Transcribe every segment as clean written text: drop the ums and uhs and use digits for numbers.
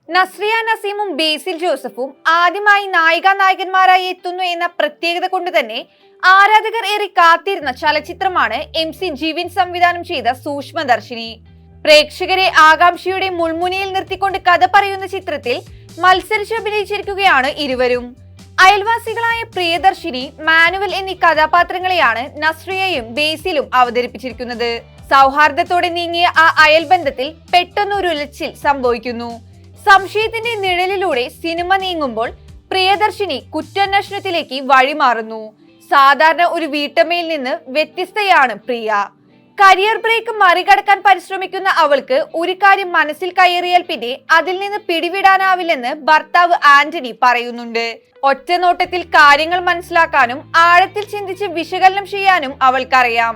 നസ്രിയ നസീമും ബേസിൽ ജോസഫും ആദ്യമായി നായികന്മാരായി എത്തുന്നു എന്ന പ്രത്യേകത കൊണ്ട് തന്നെ ആരാധകർ ഏറെ കാത്തിരുന്ന ചലച്ചിത്രമാണ് MC ജിവിൻ സംവിധാനം ചെയ്ത സൂക്ഷ്മദർശിനി. പ്രേക്ഷകരെ ആകാംക്ഷയുടെ മുൾമുനയിൽ നിർത്തിക്കൊണ്ട് കഥ പറയുന്ന ചിത്രത്തിൽ മത്സരിച്ചഭിനയിച്ചിരിക്കുകയാണ് ഇരുവരും. അയൽവാസികളായ പ്രിയദർശിനി, മാനുവൽ എന്നീ കഥാപാത്രങ്ങളെയാണ് നസ്രിയയും ബേസിലും അവതരിപ്പിച്ചിരിക്കുന്നത്. സൗഹാർദ്ദത്തോടെ നീങ്ങിയ ആ അയൽബന്ധത്തിൽ പെട്ടെന്നൊരു ഉലച്ചിൽ സംഭവിക്കുന്നു. സംശയത്തിന്റെ നിഴലിലൂടെ സിനിമ നീങ്ങുമ്പോൾ പ്രിയദർശിനി കുറ്റാന്വേഷണത്തിലേക്ക് വഴിമാറുന്നു. സാധാരണ ഒരു വീട്ടമ്മയിൽ നിന്ന് വ്യത്യസ്തയാണ് പ്രിയ. കരിയർ ബ്രേക്ക് മറികടക്കാൻ പരിശ്രമിക്കുന്ന അവൾക്ക് ഒരു കാര്യം മനസ്സിൽ കയറിയാൽ പിന്നെ അതിൽ നിന്ന് പിടിവിടാനാവില്ലെന്ന് ഭർത്താവ് ആന്റണി പറയുന്നുണ്ട്. ഒറ്റ നോട്ടത്തിൽ കാര്യങ്ങൾ മനസ്സിലാക്കാനും ആഴത്തിൽ ചിന്തിച്ച് വിശകലനം ചെയ്യാനും അവൾക്കറിയാം.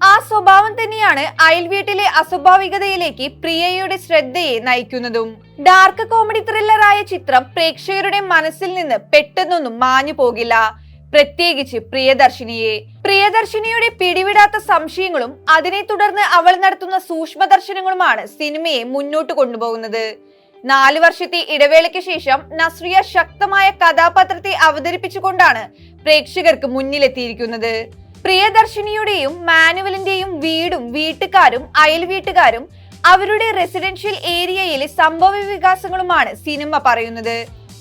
ആ സ്വഭാവം തന്നെയാണ് അയൽവീട്ടിലെ അസ്വാഭാവികതയിലേക്ക് പ്രിയയുടെ ശ്രദ്ധയെ നയിക്കുന്നതും. ഡാർക്ക് കോമഡി ത്രില്ലറായ ചിത്രം പ്രേക്ഷകരുടെ മനസ്സിൽ നിന്ന് പെട്ടെന്നൊന്നും മാഞ്ഞു പോകില്ല, പ്രത്യേകിച്ച് പ്രിയദർശിനിയുടെ പിടിവിടാത്ത സംശയങ്ങളും അതിനെ തുടർന്ന് അവൾ നടത്തുന്ന സൂക്ഷ്മദർശനങ്ങളുമാണ് സിനിമയെ മുന്നോട്ട് കൊണ്ടുപോകുന്നത്. 4 വർഷത്തെ ഇടവേളയ്ക്ക് ശേഷം നസ്രിയ ശക്തമായ കഥാപാത്രത്തെ അവതരിപ്പിച്ചുകൊണ്ടാണ് പ്രേക്ഷകർക്ക് മുന്നിലെത്തിയിരിക്കുന്നത്. പ്രിയദർശിനിയുടെയും മാനുവലിന്റെയും വീടും വീട്ടുകാരും അയൽവീട്ടുകാരും അവരുടെ റെസിഡൻഷ്യൽ ഏരിയയിലെ സംഭവ വികാസങ്ങളുമാണ് സിനിമ പറയുന്നത്.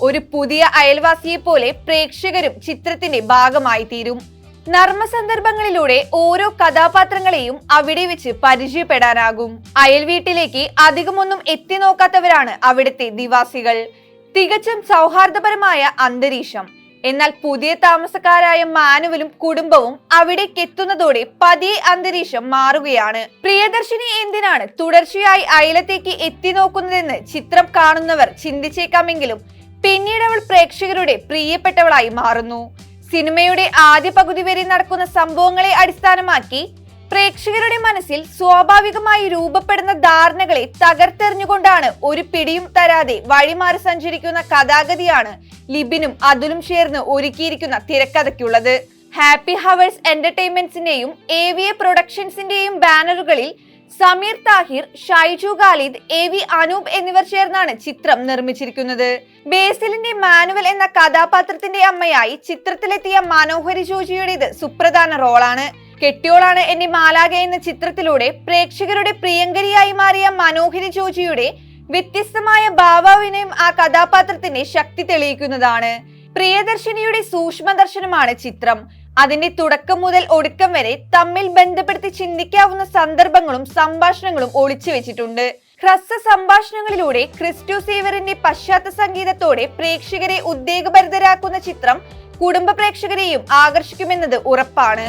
ഒരു പുതിയ അയൽവാസിയെ പോലെ പ്രേക്ഷകരും ചിത്രത്തിന്റെ ഭാഗമായി തീരും. നർമ്മ സന്ദർഭങ്ങളിലൂടെ ഓരോ കഥാപാത്രങ്ങളെയും അവിടെ വെച്ച് പരിചയപ്പെടാനാകും. അയൽവീട്ടിലേക്ക് അധികമൊന്നും എത്തി നോക്കാത്തവരാണ് അവിടുത്തെ നിവാസികൾ. തികച്ചും സൗഹാർദ്ദപരമായ അന്തരീക്ഷം. എന്നാൽ പുതിയ താമസക്കാരായ മാനുവലും കുടുംബവും അവിടേക്ക് എത്തുന്നതോടെ പതിയെ അന്തരീക്ഷം മാറുകയാണ്. പ്രിയദർശിനി എന്തിനാണ് തുടർച്ചയായി അയലത്തേക്ക് എത്തി നോക്കുന്നതെന്ന് ചിത്രം കാണുന്നവർ ചിന്തിച്ചേക്കാമെങ്കിലും പിന്നീട് അവൾ പ്രേക്ഷകരുടെ പ്രിയപ്പെട്ടവളായി മാറുന്നു. സിനിമയുടെ ആദ്യ പകുതി വരെ നടക്കുന്ന സംഭവങ്ങളെ അടിസ്ഥാനമാക്കി പ്രേക്ഷകരുടെ മനസ്സിൽ സ്വാഭാവികമായി രൂപപ്പെടുന്ന ധാരണകളെ തകർത്തെറിഞ്ഞുകൊണ്ടാണ് ഒരു പിടിയും തരാതെ വഴിമാറി സഞ്ചരിക്കുന്ന കഥാഗതിയാണ് ലിബിനും അതുലും ചേർന്ന് ഒരുക്കിയിരിക്കുന്ന തിരക്കഥയ്ക്കുള്ളത്. ഹാപ്പി ഹവേഴ്സ് എന്റർടൈൻമെന്റ്സിന്റെയും AVA പ്രൊഡക്ഷൻസിന്റെയും ബാനറുകളിൽ സമീർ താഹിർ, ഷൈജു ഖാലിദ്, AV അനൂപ് എന്നിവർ ചേർന്നാണ് ചിത്രം നിർമ്മിച്ചിരിക്കുന്നത്. ബേസിലിന്റെ മാനുവൽ എന്ന കഥാപാത്രത്തിന്റെ അമ്മയായി ചിത്രത്തിലെത്തിയ മനോഹരി ജോജിയുടേത് സുപ്രധാന റോളാണ്. കെട്ടിയോളാണ് എന്റെ മാലാഖ എന്ന ചിത്രത്തിലൂടെ പ്രേക്ഷകരുടെ പ്രിയങ്കരിയായി മാറിയ മനോഹരി ജോജിയുടെ വ്യത്യസ്തമായ ഭാവാഭിനയം ആ കഥാപാത്രത്തിന്റെ ശക്തി തെളിയിക്കുന്നതാണ്. പ്രിയദർശിനിയുടെ സൂക്ഷ്മദർശനമാണ് ചിത്രം. അതിന്റെ തുടക്കം മുതൽ ഒടുക്കം വരെ തമ്മിൽ ബന്ധപ്പെടുത്തി ചിന്തിക്കാവുന്ന സന്ദർഭങ്ങളും സംഭാഷണങ്ങളും ഒളിച്ചു വെച്ചിട്ടുണ്ട്. ഹ്രസ്വ സംഭാഷണങ്ങളിലൂടെ ക്രിസ്റ്റോ സേവറിന്റെ പശ്ചാത്തല സംഗീതത്തോടെ പ്രേക്ഷകരെ ഉദ്വേഗഭരിതരാക്കുന്ന ചിത്രം കുടുംബ പ്രേക്ഷകരെയും ആകർഷിക്കുമെന്നത് ഉറപ്പാണ്.